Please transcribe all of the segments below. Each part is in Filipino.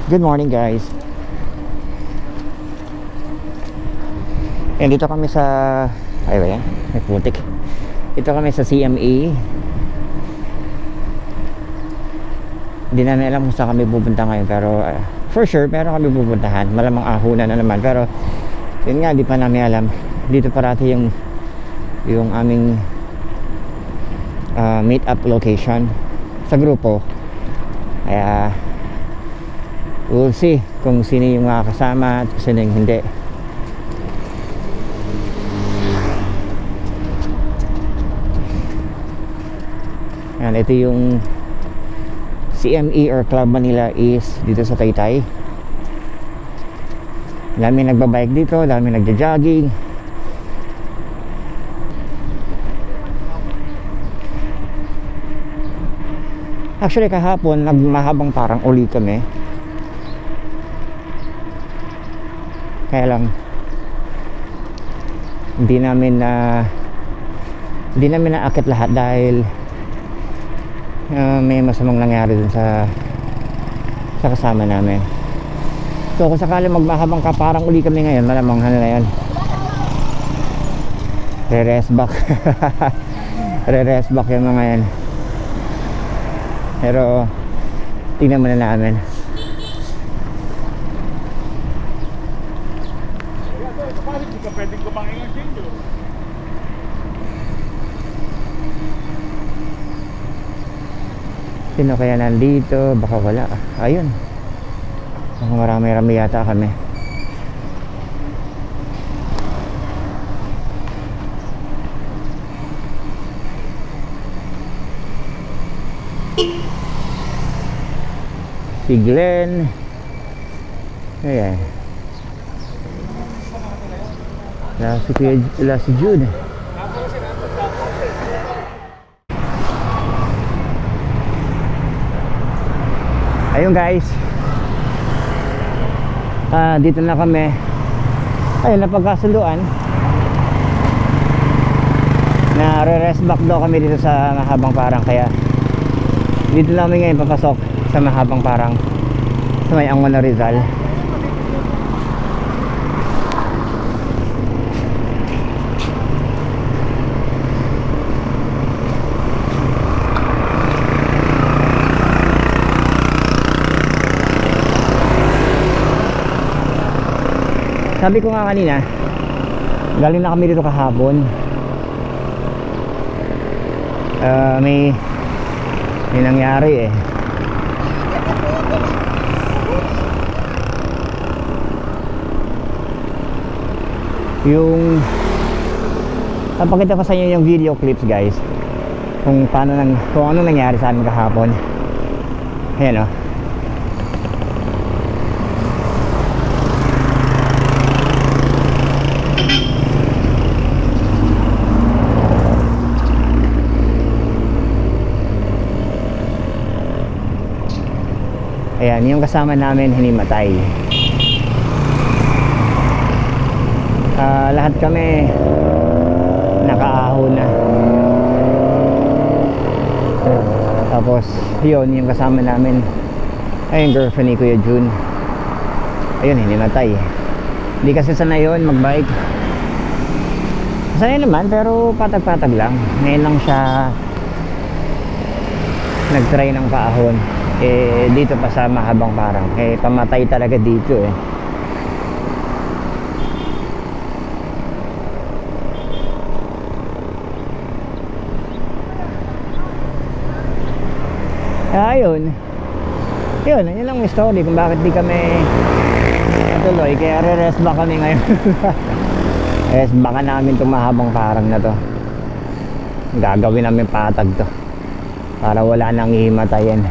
Good morning guys. Dito kami sa ay ba yan? May putik. Dito kami sa CME. Hindi namin alam kung saan kami pupunta ngayon, pero for sure meron kami pupuntahan. Malamang ahunan na naman, pero yun nga, di pa namin alam. Dito parati yung aming meet up location sa grupo. Kaya we'll see kung sino yung makakasama at sino yung hindi. Yan, ito yung CME or Club Manila East dito sa Taytay. Dami nagbabike dito, dami nagja-jogging. Actually kahapon nagmahabang parang uli kami. Kaya lang hindi namin naakit lahat dahil may masamang nangyari dun sa kasama namin. So kung sakali magmahabang ka parang uli kami ngayon, malamang ano na yan, re-rest back. Re-rest back yung mga yan. Pero tingnan muna namin. Hindi ka pwedeng kumain ng sityo. Sino kaya nandito? Baka wala. Ayun. Baka marami-rami yata kami. Si Glenn. Ayan. Si Jude. Ayun guys, dito na kami. Ayun, napagkasunduan na re-rest back daw kami dito sa Mahabang Parang. Kaya dito na kami ngayon papasok sa Mahabang Parang sa may Angon na Rizal. Sabi ko nga kanina, galing na kami dito kahapon. May nangyari eh. Yung papakita ko sa inyo yung video clips guys, kung anong nangyari sa amin kahapon. Ayan o. Ayan, yung kasama namin hinimatay. Lahat kami nakaahon na. Tapos yun, yung kasama namin ay yung girlfriend ni Kuya June. Ayun, hinimatay. Hindi kasi sanay yun magbike. Sanay naman pero patag-patag lang. Ngayon lang siya nagtry ng paahon. Dito pa sa Mahabang Parang pamatay talaga dito eh. Ayun, yun lang yung story kung bakit di kami tuloy. Kaya re-rest back kami ngayon. Rest back namin itong Mahabang Parang na to. Gagawin namin patag to para wala nang hihimatayin.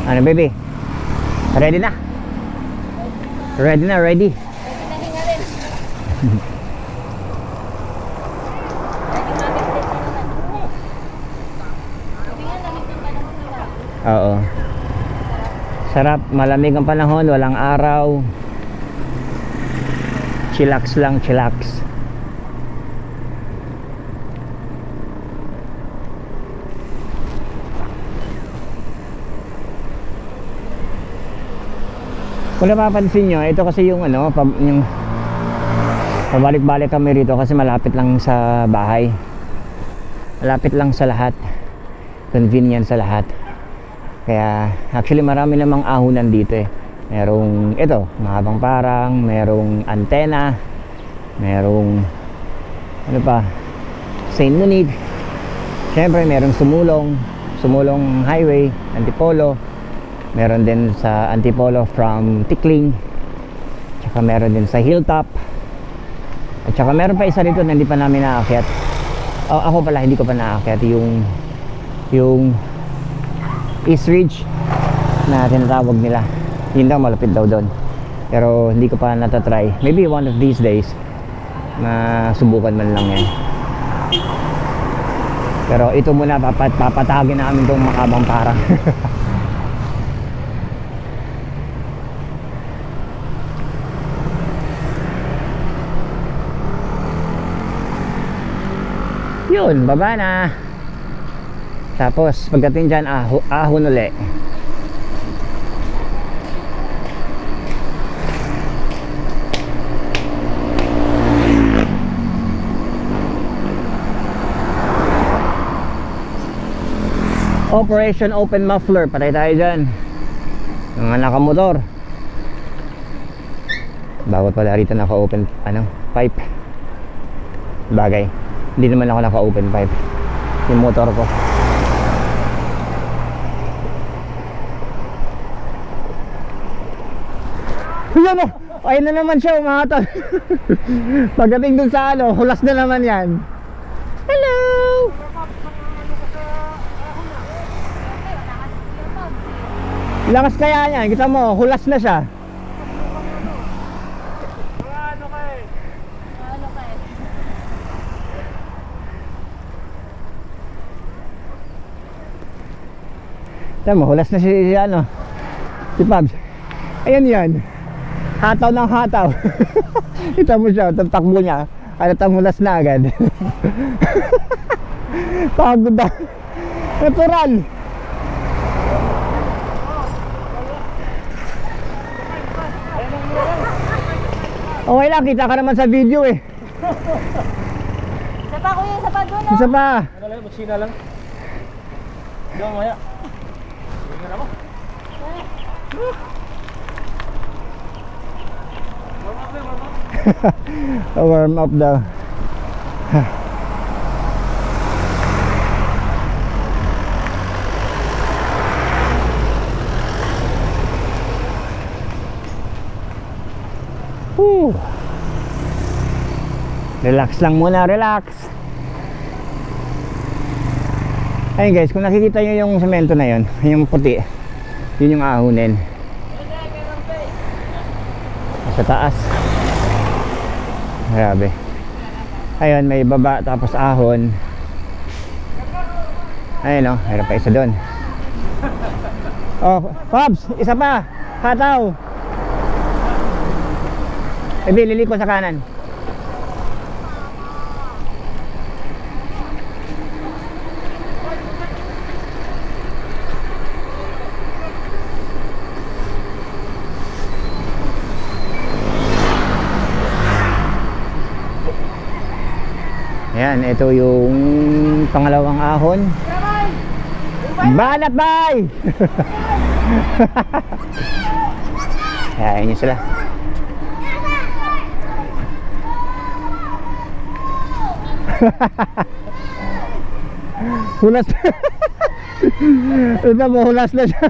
Ano baby? Ready na? Ready na, ready? Pinahinga rin. Laging mamit-lit na naman. Sabi nga, lamig ng panahon nila. Oo. Sarap, malamig ang panahon, walang araw. Chillax lang, chillax. Kung napapansin nyo, ito kasi yung ano, yung pabalik-balik kami rito kasi malapit lang sa bahay. Malapit lang sa lahat. Convenient sa lahat. Kaya actually marami namang ahunan dito eh. Merong ito, mahabang parang, merong antena, merong ano pa, St. Monique. Siyempre merong Sumulong Highway, Antipolo. Meron din sa Antipolo from Tikling. Tsaka meron din sa Hilltop. At saka meron pa isa dito na hindi pa namin naakyat. Oh, ako pala hindi ko pa naakyat yung East Ridge na tinatawag nila. Yun daw, malapit daw doon. Pero hindi ko pa natatry. Maybe one of these days subukan man lang yan. Pero ito muna, papatagin namin itong mahabang parang. Yun, baba na. Tapos pagdating dyan, ahon uli. Operation Open Muffler, patay tayo dyan. Mga nakamotor. Bawat pala rito naka-open pipe. Bagay, hindi naman ako naka-open pipe yung motor ko. Yan o! Ayun na naman siya, umahatag. Pagdating dun sa hulas na naman yan. Hello! Lakas kaya yan, kita mo, hulas na siya. Ano ka eh? Tama, hulas na si Pabs. Ayan yan. Hataw ng hataw. Kita mo siya, takbo niya. Alatang hulas na agad. Pagod na. Natural. Okay lang, kita ka naman sa video eh. Isa pa kuya, isa pa doon. Isa pa. Ano lang, magsina lang. Diyan maya. Tingnan ako. Warm up daw. Relax lang muna, relax. Ayun guys, kung nakikita nyo yung semento na yun, yung puti, yun yung ahunin sa taas. Grabe. Ayun, may baba tapos ahon. Ayun o, mayroon pa isa doon. Oh, Pops, isa pa. Hataw. Ebe, liliko sa kanan. Ayan, ito yung pangalawang ahon. Banat bay! Ayan yun sila. Hulas. Ito mo, hulas na siya.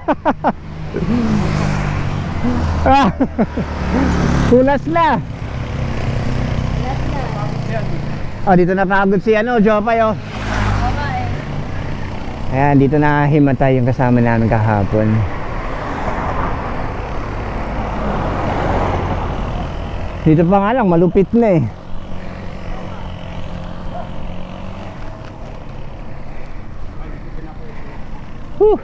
Hulas na. Oh, dito napagod si Jopay oh. Ayan, dito na himatay yung kasama namin kahapon. Dito pa nga lang, malupit na eh. Whew.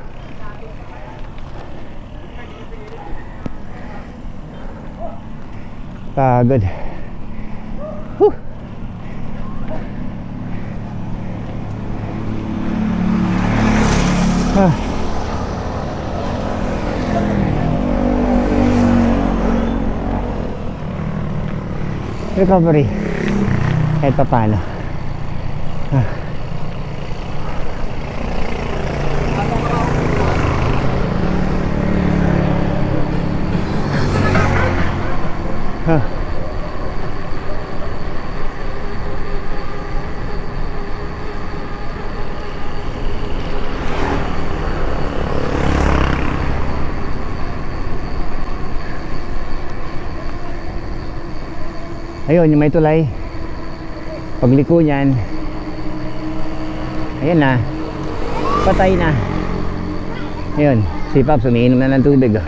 Pagod. Whew. Ah. Recovery. Kahit pa paano. Ah. Ah. Ayun, yung may tulay. Pagliko niyan, ayan na, patay na. Ayun, si Pops umiinom na ng tubig, oh.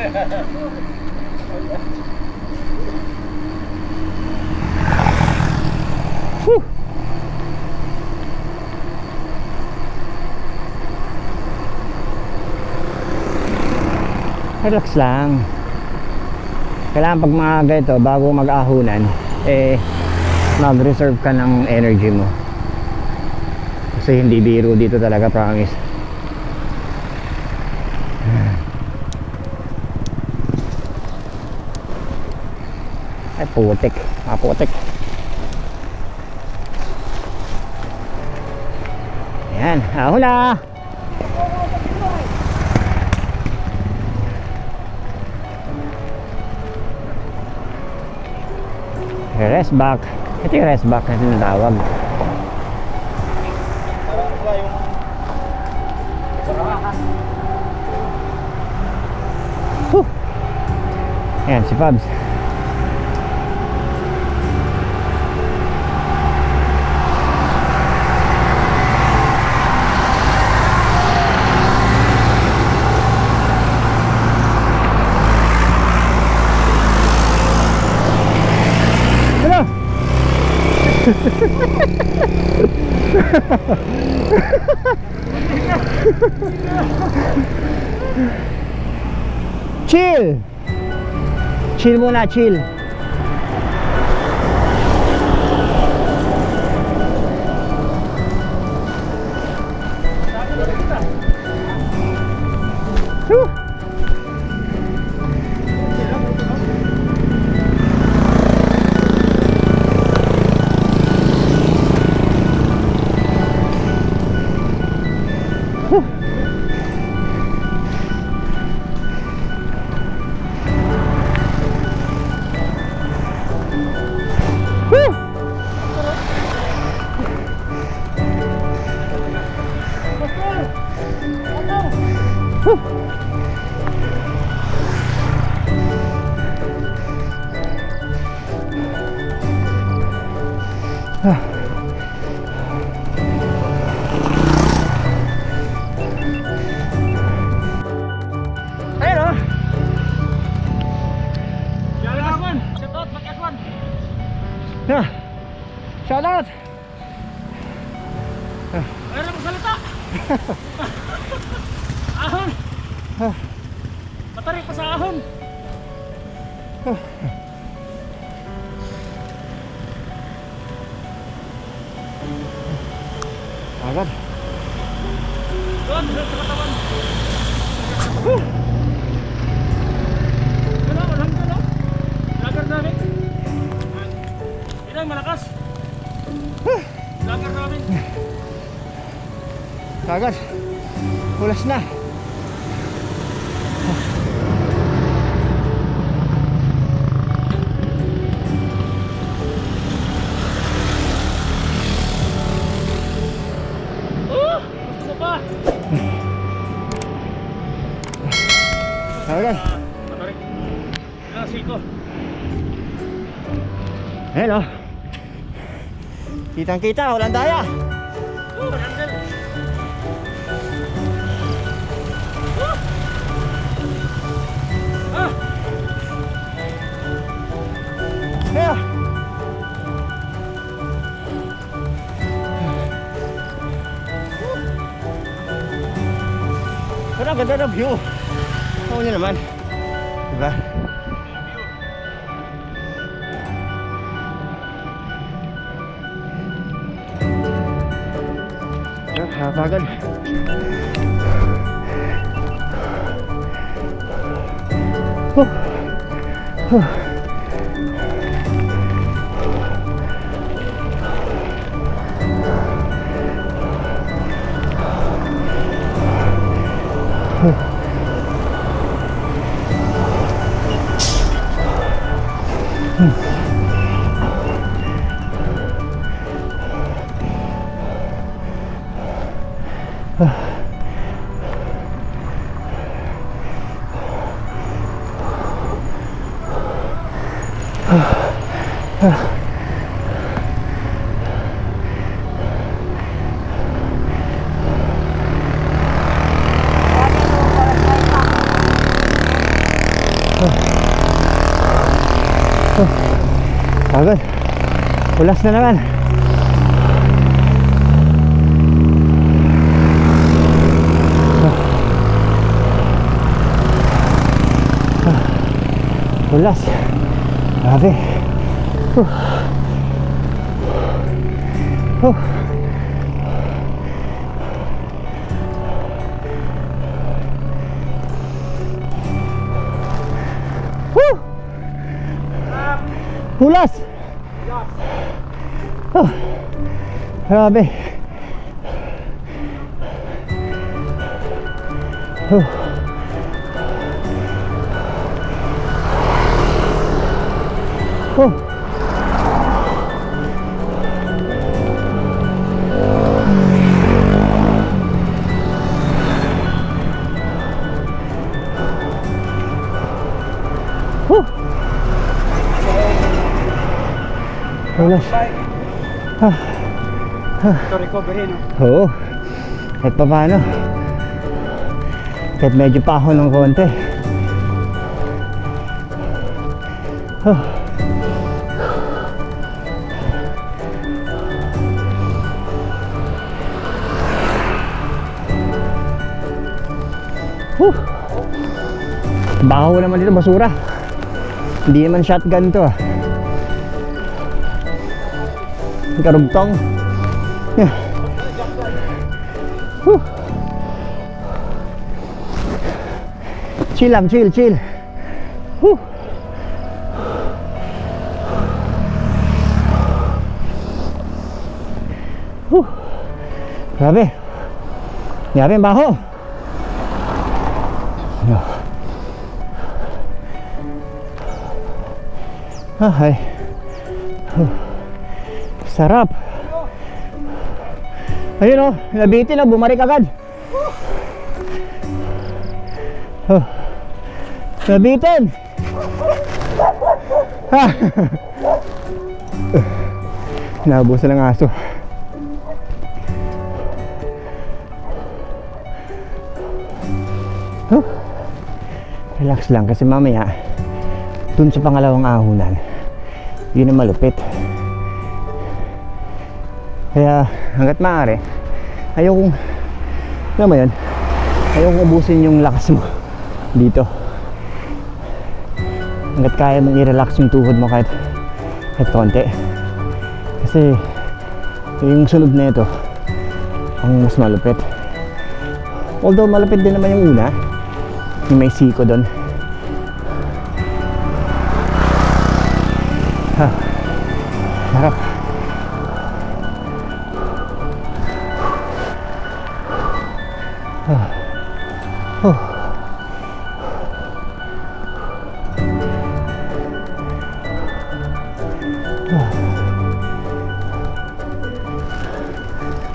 Whew. Relax lang. Kailangan pag mga ganito, bago mag-ahunan, mag-reserve ka ng energy mo. Kasi hindi biro dito talaga, promise. Ay, putik. Putik. Ayan, hula! Rest back. Ito yung rest back na tinatawag. Whew. Ayan, si Pabs. Chill. Chill muna, chill. Whew. Shout out! Meron magsalita! Ahon! Matarik pa sa ahon! Agad. Doon, doon sa katawan! Wala, walang doon, oh! Lagar namin! Ilang malakas! Lagar namin! Agad. Hulas na. Gusto mo pa? Agad. Matarik. Ilang siko. Ayan, oh. Kitang kita, walang daya. Handle. Ayan. ganda ng view. Oo nyo naman. Diba? Habagan. Agad. Ulas na naman. Ulas. Grabe. Ulas. Grabe. Ulas. Ito recovery, no? Oo. Kahit pa paano. Kahit medyo pa ako ng konti. Baho naman dito, basura. Hindi naman shotgun to ah. Karugtong. Chill lang, chill. Grabe. Grabe ang baho. Ay. Sarap. Ayun oh, nabitin oh, bumarik agad. Nabitin. Naubusan ng aso. Relax lang kasi mamaya dun sa pangalawang ahunan yun ang malupit. Kaya hanggat maaari ayokong, alam mo yun, ayokong ubusin yung lakas mo dito. Hanggat kaya mong i-relax yung tuhod mo kahit konti, kasi yung sunod na ito ang mas malupit. Although malupit din naman yung una, yung may siko doon. Harap.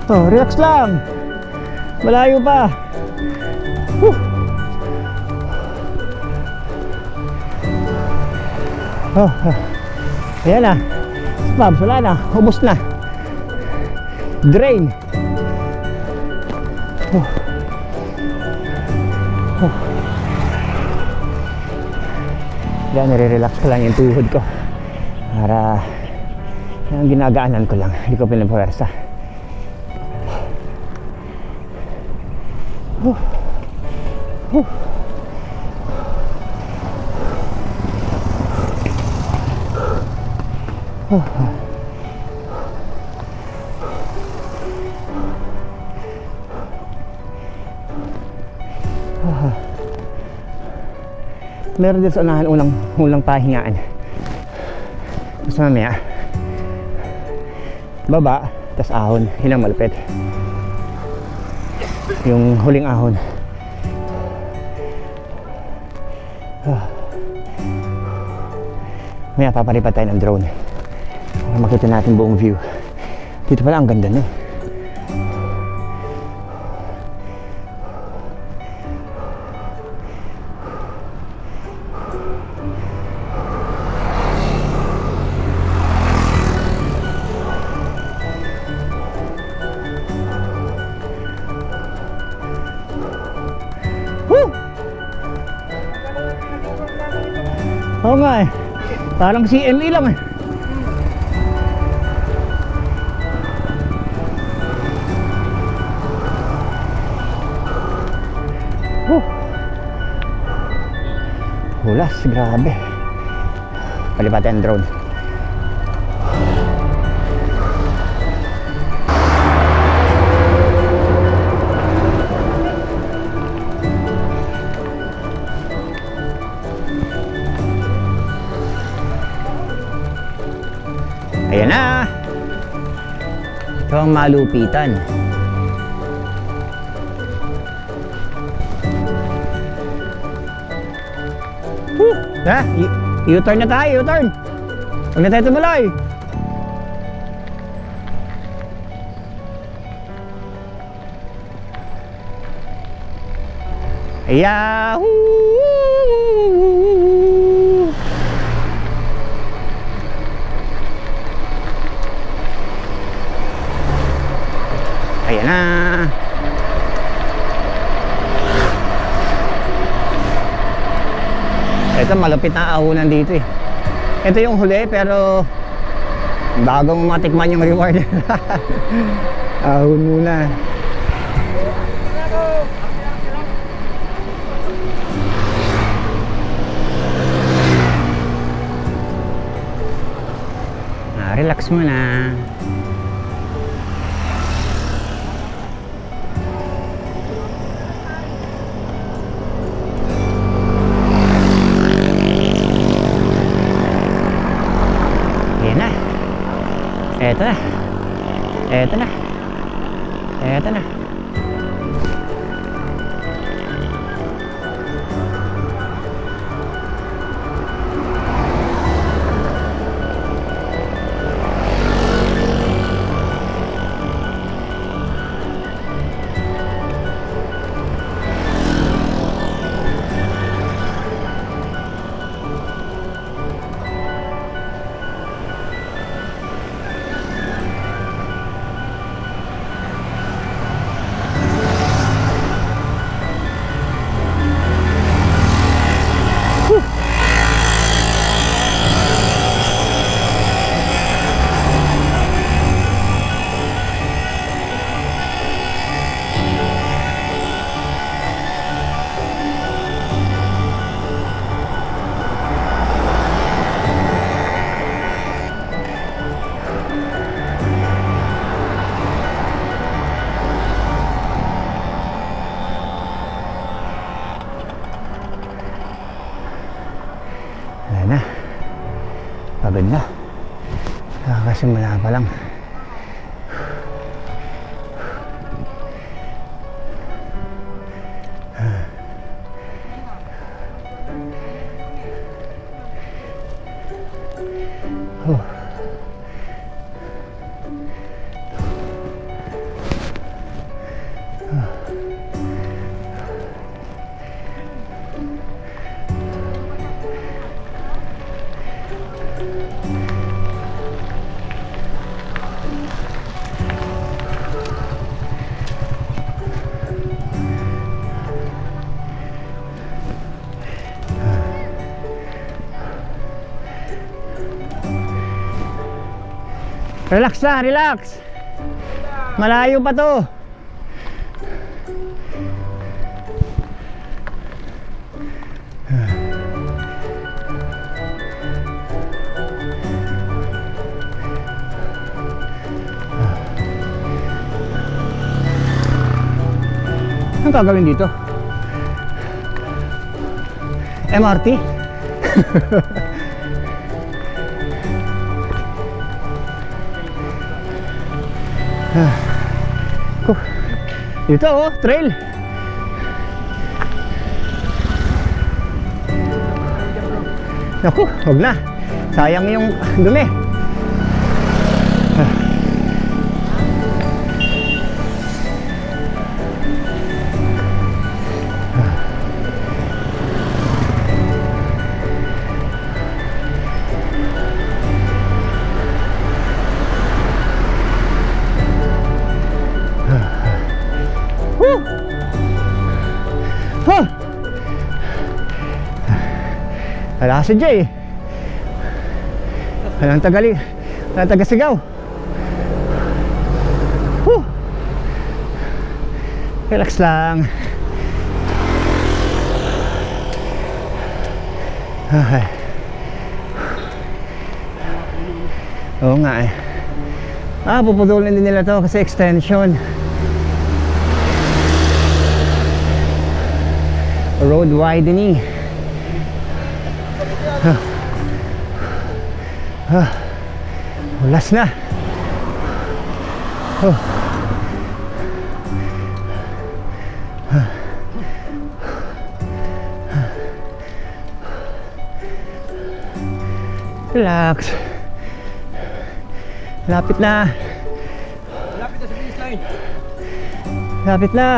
Relax lang. Malayo pa. Ayan na. Spabs, wala na. Ubus na. Drain. Yan, nire-relax ko lang yung tuhod ko. Para yung ginagaanan ko lang. Hindi ko pinapuwersa. Whew. Meron din sa unahan unang pahingaan. Tapos mamaya baba, tas ahon. Yun ang malupit. Yung huling ahon. Maya papalipat tayo ng drone para makita natin buong view. Dito pala ang ganda na. Woo! Oo nga eh. Parang CME lang eh. Hulas, grabe. Palipatan ang drone. Ayan na. Ito ang malupitan. Ha? U-turn na tayo, U-turn. Huwag na tayo tumuloy. Yahoo! Ayan na. Ito malapit na ahunan dito eh. Ito yung huli pero bagong matikman yung reward. Ahon muna. Relax muna. Eto na. Eto na. Eto na. Na. Pagod na. Kakasimula pa lang. Relax lang, relax. Malayo pa to. gagawin dito? MRT? Dito oh, trail. Naku, wag na. Sayang yung dumi. Woo! Huh! Wala si Jay. Walang tagasigaw. Woo! Relax lang. Ay. Oo nga eh. Puputulin din nila to kasi extension. Road widening. Ulas na. Relax. Lapit na. Lapit na sa finish line. Lapit na.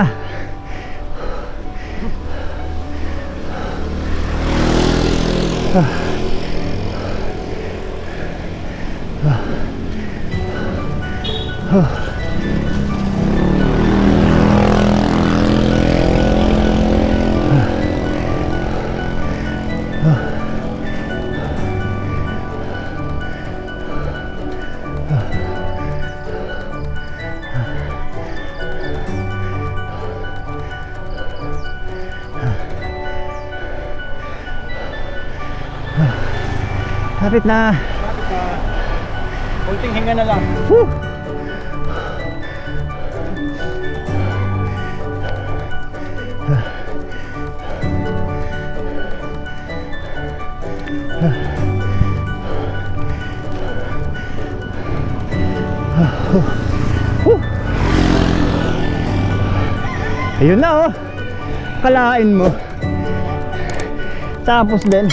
Lapit na. Kunting hinga na lang. Woo! Ayun na oh. Kalain mo. Tapos din.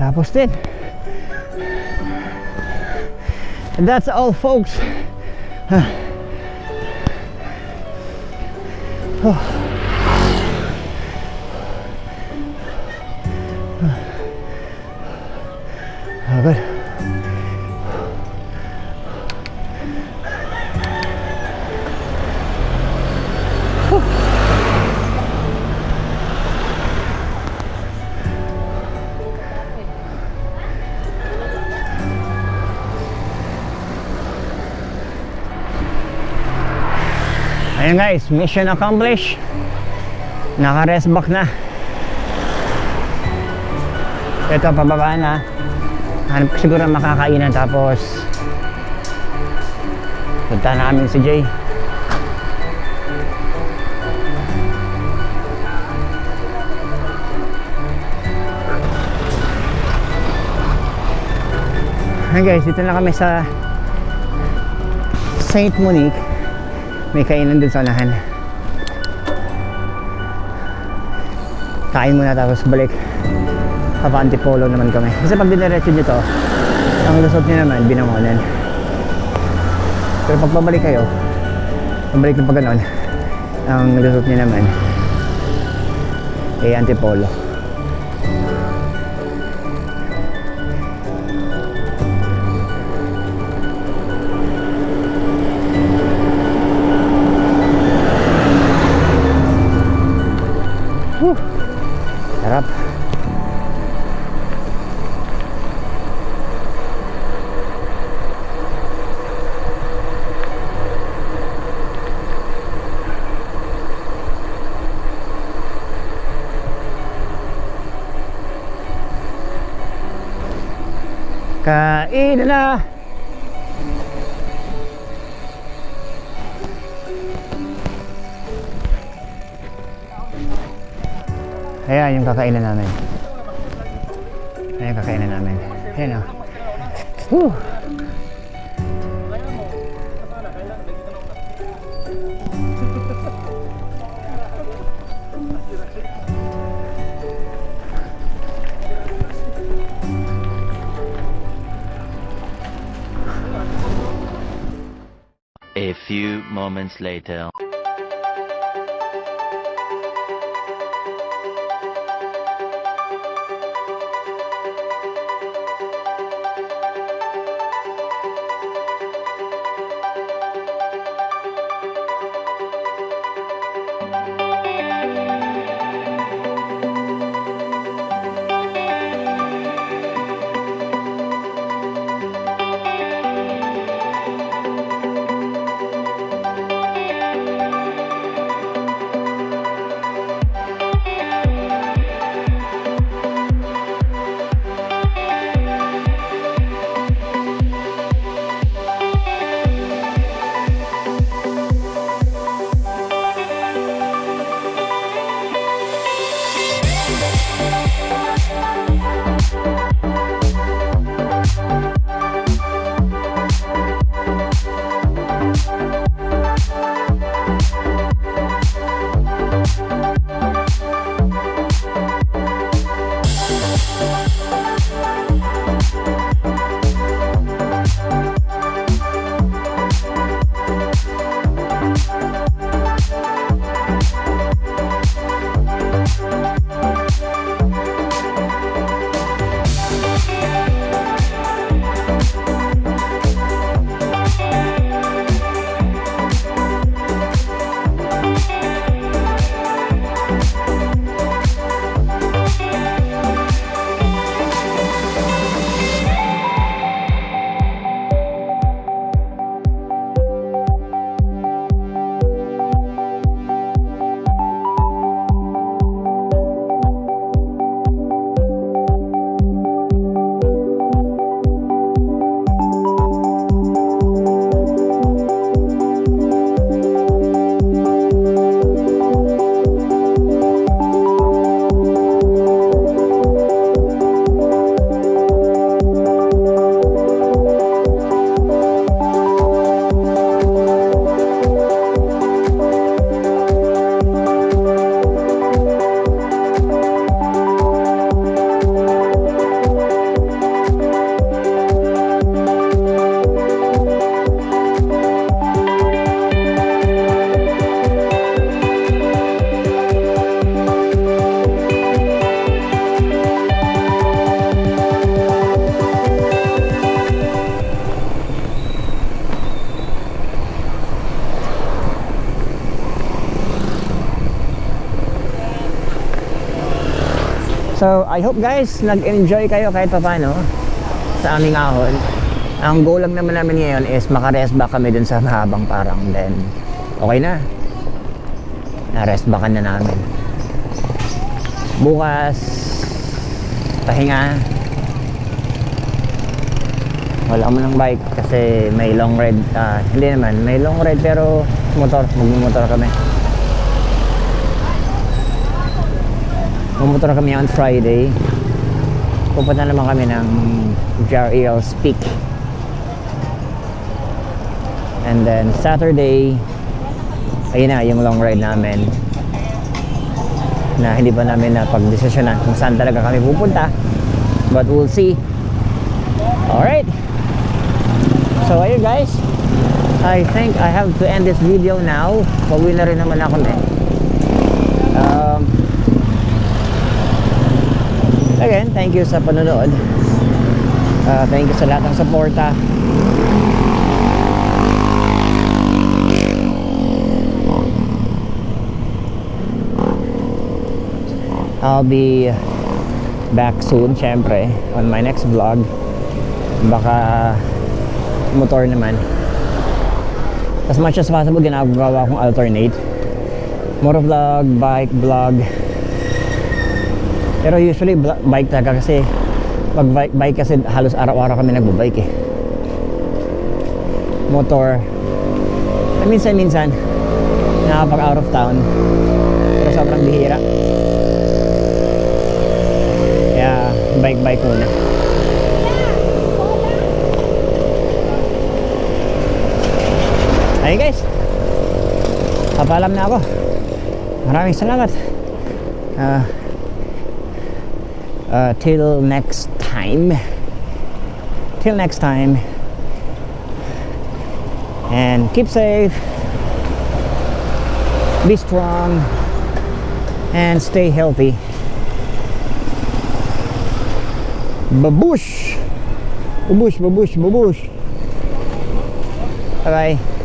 Tapos din. And that's all folks. Good. Ayan guys, mission accomplished. Naka-rest back na. Ito, pababa na. Hanap ko siguro makakainan tapos punta namin si Jay. Ayan guys, dito na kami sa Saint Monique. May kainan dun sa unahan. Kain muna tapos balik. Papa Antipolo naman kami. Kasi pag diniretso nyo to, ang lusot nyo naman, Binangonan. Pero pag pabalik kayo, pabalik nyo pa ganon, ang lusot nyo naman, Antipolo. Sarap. Kain na! Ayan yung kakainan namin. Ayan yung kakainan namin. Ayan o. Woo! A few moments later. So, I hope guys, nag-enjoy kayo kahit paano sa aming ahon. Ang goal lang naman namin ngayon is maka-rest back kami dun sa mahabang parang. Then, okay na. Na-rest backan na namin. Bukas, pahinga. Wala mo ng bike kasi may long ride. Hindi naman, may long ride pero motor. Magmumotor kami. Magmumotor kami on Friday. Pupunta naman kami ng Jarrell's Peak. And then Saturday, ayun na yung long ride namin na hindi pa namin napag-desisyonan kung saan talaga kami pupunta, but we'll see. Alright, so ayun guys, I think I have to end this video now. Pauwi na rin naman ako na again, thank you sa panonood. Thank you sa lahat ng suporta. I'll be back soon, syempre, on my next vlog. Baka motor naman. As much as possible, ginagawa kong alternate. Motor vlog, bike vlog. Pero usually bike talaga kasi Pag bike kasi halos araw-araw kami nagbabike eh. Motor. Minsan-minsan nakapag out of town. Pero sobrang bihira. Kaya bike muna. Ayun guys. Papalam na ako. Maraming salamat. Till next time. Till next time. And keep safe. Be strong. And stay healthy. Babush! Babush, babush, babush. Bye-bye.